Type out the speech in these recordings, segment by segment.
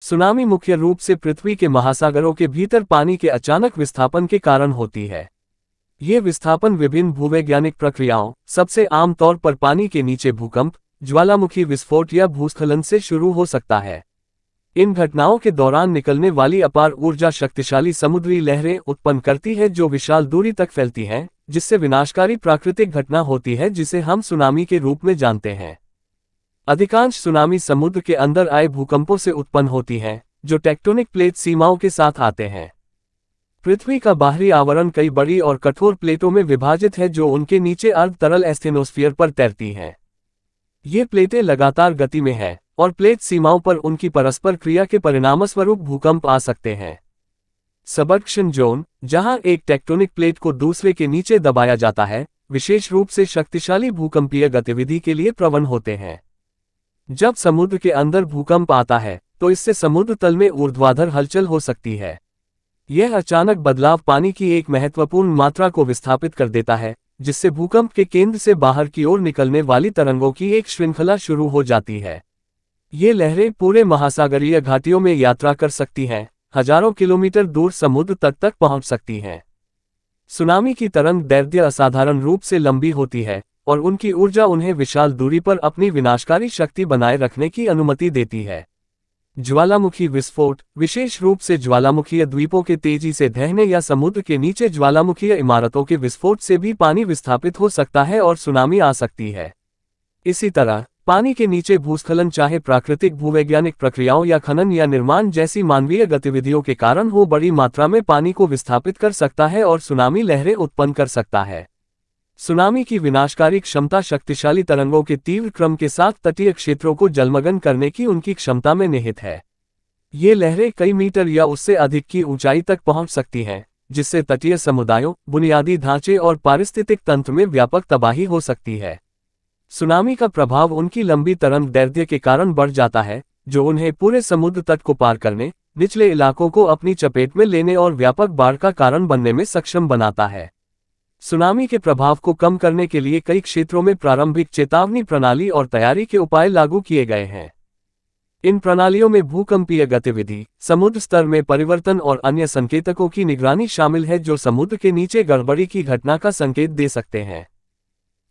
Tsunami मुख्य रूप से पृथ्वी के महासागरों के भीतर पानी के अचानक विस्थापन के कारण होती है। ये विस्थापन विभिन्न भूवैज्ञानिक प्रक्रियाओं, सबसे आम तौर पर पानी के नीचे भूकंप, ज्वालामुखी विस्फोट या भूस्खलन से शुरू हो सकता है। इन घटनाओं के दौरान निकलने वाली अपार ऊर्जा शक्तिशाली समुद्री लहरें उत्पन्न करती है जो विशाल दूरी तक फैलती हैं, जिससे विनाशकारी प्राकृतिक घटना होती है जिसे हम सुनामी के रूप में जानते हैं। अधिकांश सुनामी समुद्र के अंदर आए भूकंपों से उत्पन्न होती हैं, जो टेक्टोनिक प्लेट सीमाओं के साथ आते हैं। पृथ्वी का बाहरी आवरण कई बड़ी और कठोर प्लेटों में विभाजित है जो उनके नीचे अर्ध तरल एस्थेनोस्फीयर पर तैरती हैं। ये प्लेटें लगातार गति में हैं, और प्लेट सीमाओं पर उनकी परस्पर क्रिया के परिणामस्वरूप भूकंप आ सकते हैं। सबडक्शन जोन, जहां एक टेक्टोनिक प्लेट को दूसरे के नीचे दबाया जाता है, विशेष रूप से शक्तिशाली भूकंपीय गतिविधि के लिए प्रवण होते हैं। जब समुद्र के अंदर भूकंप आता है, तो इससे समुद्र तल में ऊर्ध्वाधर हलचल हो सकती है। यह अचानक बदलाव पानी की एक महत्वपूर्ण मात्रा को विस्थापित कर देता है, जिससे भूकंप के केंद्र से बाहर की ओर निकलने वाली तरंगों की एक श्रृंखला शुरू हो जाती है। ये लहरें पूरे महासागरीय घाटियों में यात्रा कर सकती हैं, हजारों किलोमीटर दूर समुद्र तट तक पहुंच सकती हैं। सुनामी की तरंग दैर्ध्य असाधारण रूप से लंबी होती है, और उनकी ऊर्जा उन्हें विशाल दूरी पर अपनी विनाशकारी शक्ति बनाए रखने की अनुमति देती है। ज्वालामुखी विस्फोट, विशेष रूप से ज्वालामुखीय द्वीपों के तेजी से ढहने या समुद्र के नीचे ज्वालामुखीय इमारतों के विस्फोट से भी पानी विस्थापित हो सकता है और सुनामी आ सकती है। इसी तरह पानी के नीचे भूस्खलन, चाहे प्राकृतिक भूवैज्ञानिक प्रक्रियाओं या खनन या निर्माण जैसी मानवीय गतिविधियों के कारण हो, बड़ी मात्रा में पानी को विस्थापित कर सकता है और सुनामी लहरें उत्पन्न कर सकता है। सुनामी की विनाशकारी क्षमता शक्तिशाली तरंगों के तीव्र क्रम के साथ तटीय क्षेत्रों को जलमग्न करने की उनकी क्षमता में निहित है। ये लहरें कई मीटर या उससे अधिक की ऊंचाई तक पहुंच सकती हैं, जिससे तटीय समुदायों, बुनियादी ढांचे और पारिस्थितिक तंत्र में व्यापक तबाही हो सकती है। सुनामी का प्रभाव उनकी लंबी तरंग दैर्ध्य के कारण बढ़ जाता है, जो उन्हें पूरे समुद्र तट को पार करने, निचले इलाकों को अपनी चपेट में लेने और व्यापक बाढ़ का कारण बनने में सक्षम बनाता है। सुनामी के प्रभाव को कम करने के लिए कई क्षेत्रों में प्रारंभिक चेतावनी प्रणाली और तैयारी के उपाय लागू किए गए हैं। इन प्रणालियों में भूकंपीय गतिविधि, समुद्र स्तर में परिवर्तन और अन्य संकेतकों की निगरानी शामिल है जो समुद्र के नीचे गड़बड़ी की घटना का संकेत दे सकते हैं।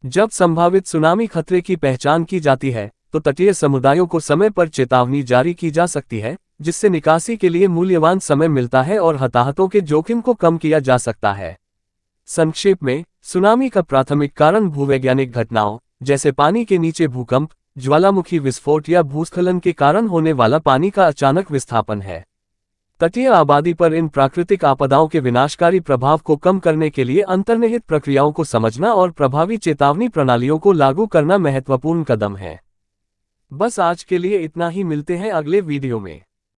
जब संभावित सुनामी खतरे की पहचान की जाती है, तो तटीय समुदायों को समय पर चेतावनी जारी की जा सकती है, जिससे निकासी के लिए मूल्यवान समय मिलता है और हताहतों के जोखिम को कम किया जा सकता है। संक्षेप में, सुनामी का प्राथमिक कारण भूवैज्ञानिक घटनाओं, जैसे पानी के नीचे भूकंप, ज्वालामुखी विस्फोट या भूस्खलन के कारण होने वाला पानी का अचानक विस्थापन है। तटीय आबादी पर इन प्राकृतिक आपदाओं के विनाशकारी प्रभाव को कम करने के लिए अंतर्निहित प्रक्रियाओं को समझना और प्रभावी चेतावनी प्रणालियों को लागू करना महत्वपूर्ण कदम है। बस आज के लिए इतना ही, मिलते हैं अगले वीडियो में।